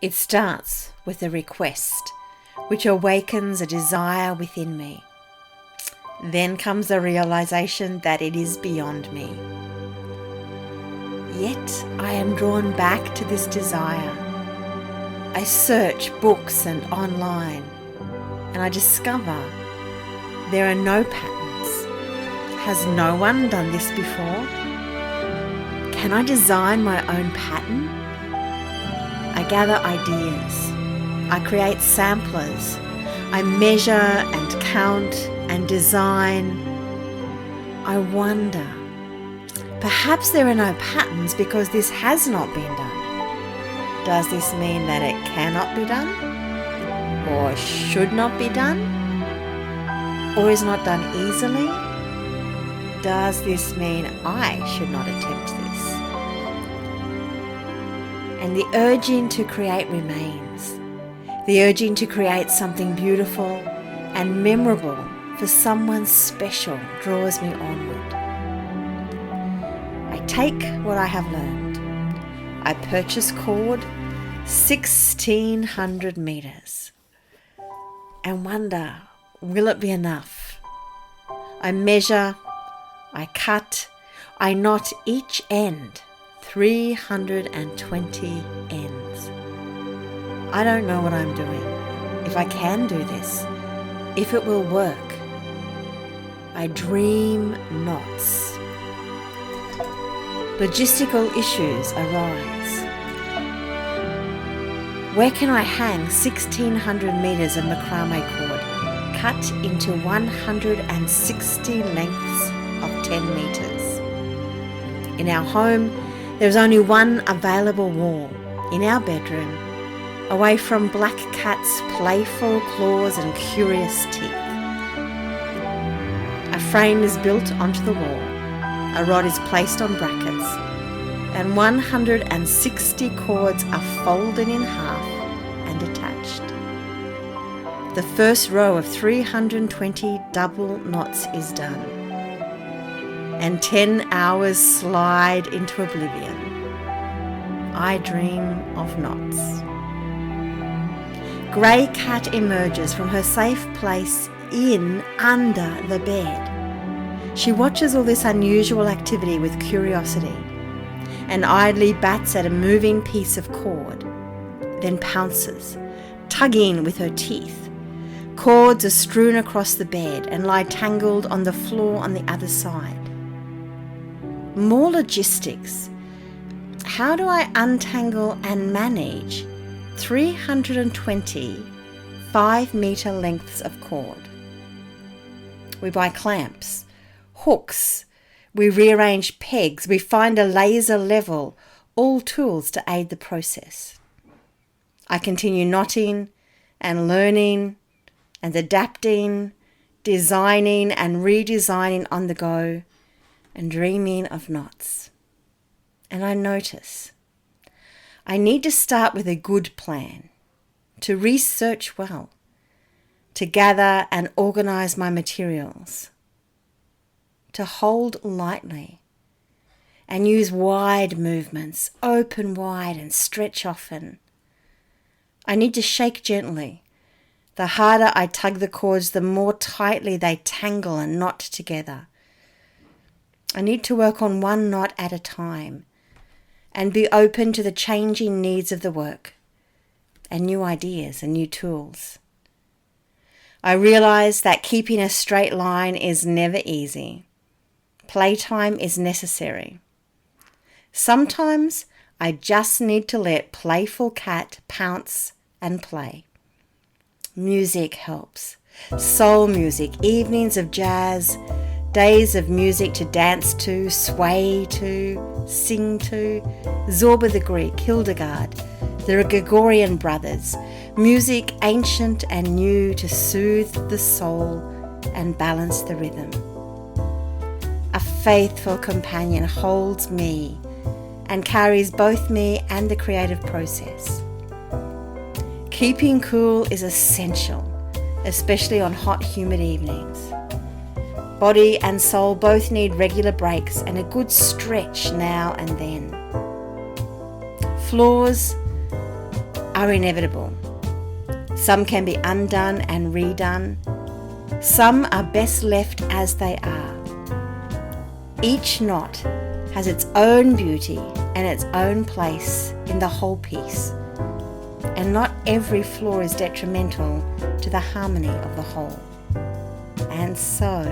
It starts with a request, which awakens a desire within me. Then comes the realization that it is beyond me. Yet I am drawn back to this desire. I search books and online, and I discover there are no patterns. Has no one done this before? Can I design my own pattern? I gather ideas. I create samplers. I measure and count and design. I wonder, perhaps there are no patterns because this has not been done. Does this mean that it cannot be done? Or should not be done? Or is not done easily? Does this mean I should not attempt this? And the urging to create remains. The urging to create something beautiful and memorable for someone special draws me onward. I take what I have learned. I purchase cord 1,600 meters and wonder, will it be enough? I measure, I cut, I knot each end, 320 ends. I don't know what I'm doing, if I can do this, if it will work. I dream knots. Logistical issues arise. Where can I hang 1,600 meters of macrame cord cut into 160 lengths of 10 meters? In our home, there is only one available wall, in our bedroom, away from black cat's playful claws and curious teeth. A frame is built onto the wall, a rod is placed on brackets, and 160 cords are folded in half and attached. The first row of 320 double knots is done, and 10 hours slide into oblivion. I dream of knots. Grey cat emerges from her safe place under the bed. She watches all this unusual activity with curiosity and idly bats at a moving piece of cord, then pounces, tugging with her teeth. Cords are strewn across the bed and lie tangled on the floor on the other side. More logistics. How do I untangle and manage 320 5-meter lengths of cord? We buy clamps, hooks, we rearrange pegs, we find a laser level, all tools to aid the process. I continue knotting and learning and adapting, designing and redesigning on the go, and dreaming of knots. And I notice I need to start with a good plan, to research well, to gather and organize my materials, to hold lightly and use wide movements, open wide and stretch often. I need to shake gently. The harder I tug the cords, the more tightly they tangle and knot together. I need to work on one knot at a time and be open to the changing needs of the work and new ideas and new tools. I realize that keeping a straight line is never easy. Playtime is necessary. Sometimes I just need to let playful cat pounce and play. Music helps. Soul music, evenings of jazz, days of music to dance to, sway to, sing to, Zorba the Greek, Hildegard, the Gregorian brothers, music ancient and new to soothe the soul and balance the rhythm. A faithful companion holds me and carries both me and the creative process. Keeping cool is essential, especially on hot, humid evenings. Body and soul both need regular breaks and a good stretch now and then. Floors are inevitable. Some can be undone and redone. Some are best left as they are. Each knot has its own beauty and its own place in the whole piece. And not every flaw is detrimental to the harmony of the whole. And so,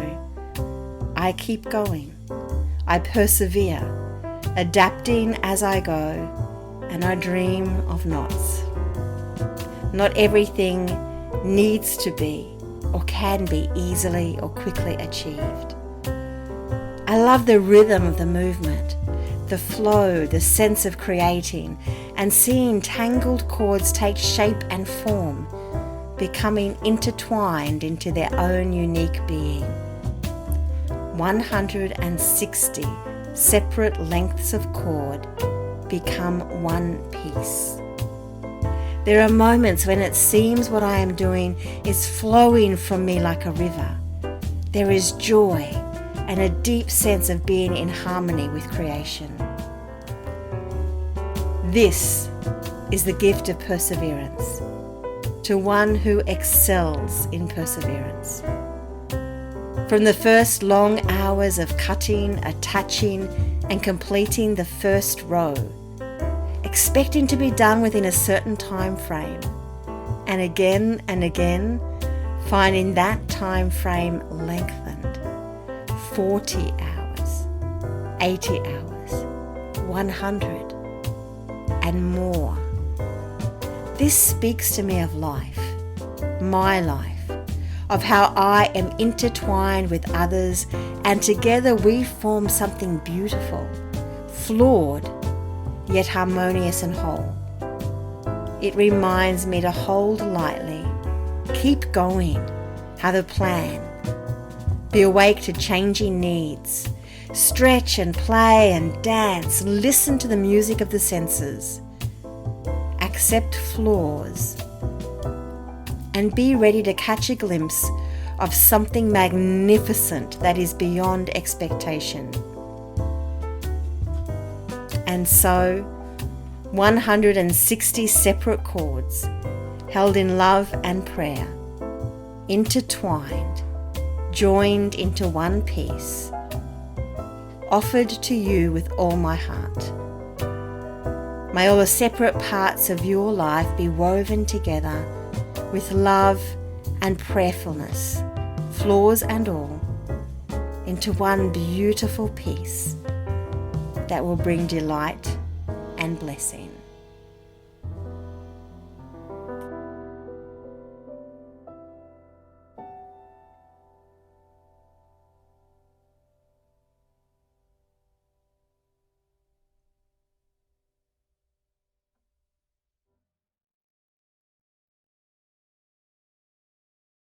I keep going. I persevere, adapting as I go, and I dream of knots. Not everything needs to be or can be easily or quickly achieved. I love the rhythm of the movement, the flow, the sense of creating, and seeing tangled cords take shape and form, becoming intertwined into their own unique being. 160 separate lengths of cord become one piece. There are moments when it seems what I am doing is flowing from me like a river. There is joy and a deep sense of being in harmony with creation. This is the gift of perseverance, to one who excels in perseverance. From the first long hours of cutting, attaching, and completing the first row, expecting to be done within a certain time frame, and again, finding that time frame lengthened, 40 hours, 80 hours, 100, and more. This speaks to me of life, my life, of how I am intertwined with others, and together we form something beautiful, flawed, yet harmonious and whole. It reminds me to hold lightly, keep going, have a plan, be awake to changing needs, stretch and play and dance, listen to the music of the senses, accept flaws, and be ready to catch a glimpse of something magnificent that is beyond expectation. And so, 160 separate cords, held in love and prayer, intertwined, joined into one piece, offered to you with all my heart. May all the separate parts of your life be woven together with love and prayerfulness, flaws and all, into one beautiful piece that will bring delight and blessing.